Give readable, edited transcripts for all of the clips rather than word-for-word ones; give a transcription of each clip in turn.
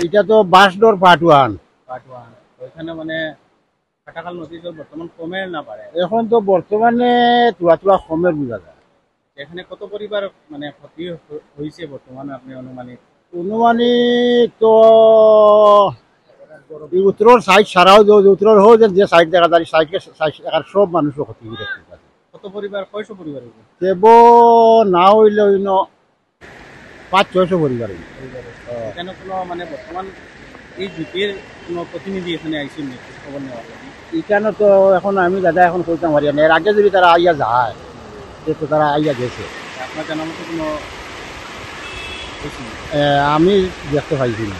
এটা তো বাঁশডোর পার্ট 1। ওইখানে মানে কাটাখাল নদী জল বর্তমান কমের না পারে। এখন তো বর্তমানে তুলা তুলা কমের বোঝা যায়। এখানে কত পরিবার মানে ক্ষতি হয়েছে বর্তমানে আপনি অনুমানিক? অনুমানিক তো এই উত্তরের সাইড ছাড়াও যে উত্তরের হোক যে সাইড দেখা যায় সাইডকে সব মানুষের ক্ষতি করে কত পরিবার, কয়শো পরিবার হইব? দেব না হইলে অন্য 500-600 পরিবার হইব। এখানে কোনো মানে বর্তমান এই জিপির কোনো প্রতিনিধি এখানে আইসেন নাকি খবর নেওয়ার লাগে? এখানে তো এখন আমি দাদা এখন কইতাম পারি না, এর আগে যদি তারা আইয়া যায় তো তারা আইয়া গেছে। আপনার জানার মতো কোনো আমি দেখতে পাইছি না।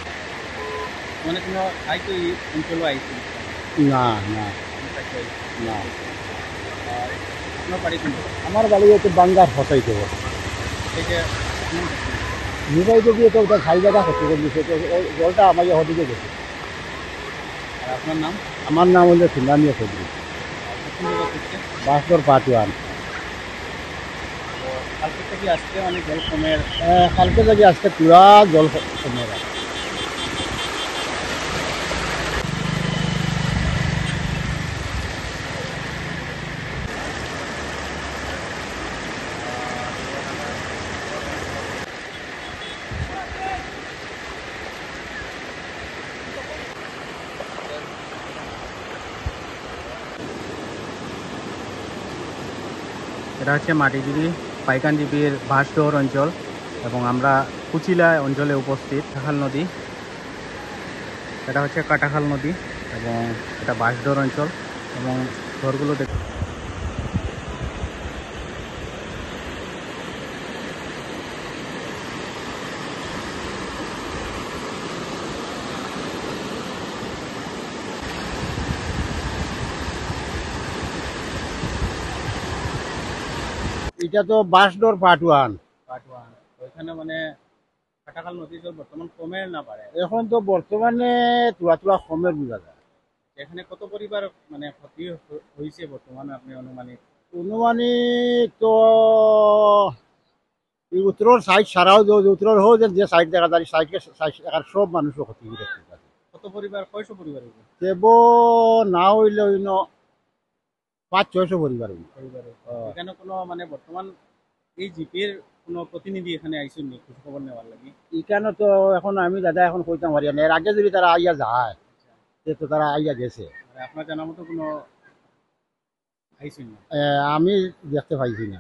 মানে কোনো হয়তো এই অঞ্চলও আইসেন? না না না। আপনার বাড়ি কিন্তু আমার বাড়ি হচ্ছে বাঙ্গার ফসাইতে বসে এই যে নিবাইতে গিয়ে তো ওটা খাই জায়গা ক্ষতি করে দিচ্ছে, তো ওই জলটা আমার হদিকে গেছে। আর আপনার নাম? আমার নাম হলো সিন্দামিয়া চৌধুরী, বাঁশডোর পার্ট 1। কালকে থেকে আজকে অনেক জল কমের। কালকে থেকে আজকে পুরা জল কমে গেছে। এটা হচ্ছে মাটিজীবী পাইকানজীবীর বাঁশডোর অঞ্চল এবং আমরা কুচিলা অঞ্চলে উপস্থিত। কাটাখাল নদী, এটা হচ্ছে কাটাখাল নদী এবং এটা বাঁশডোর অঞ্চল এবং ঘরগুলো দেখ। এটা তো বাঁশডোর পার্ট 1। ওইখানে মানে কাটাখাল নদী জল বর্তমান কমের না পারে। এখন তো বর্তমানে তুলা তুলা কমের বোঝা যায়। এখানে কত পরিবার মানে ক্ষতি হয়েছে বর্তমানে আপনি অনুমানিক? অনুমানিক তো এই উত্তরের সাইড ছাড়াও যে উত্তরের হোক যে সাইড দেখা যায় সাইডকে সব মানুষের ক্ষতি করে কত পরিবার, কয়শো পরিবার হইব? দেব না হইলে অন্য 500-600 পরিবার হইব। এখানে কোনো মানে বর্তমান এই জিপির কোনো প্রতিনিধি এখানে আইসেন নি খোঁজ খবর নেওয়ার লাগে? এখানে তো এখন আমি দাদা এখন কইতাম পারি না, এর আগে যদি তারা আইয়া যায় তো তারা আইয়া গেছে। আপনার জানার মতো কোনো আইসেন না? আমি দেখতে পাইছি না।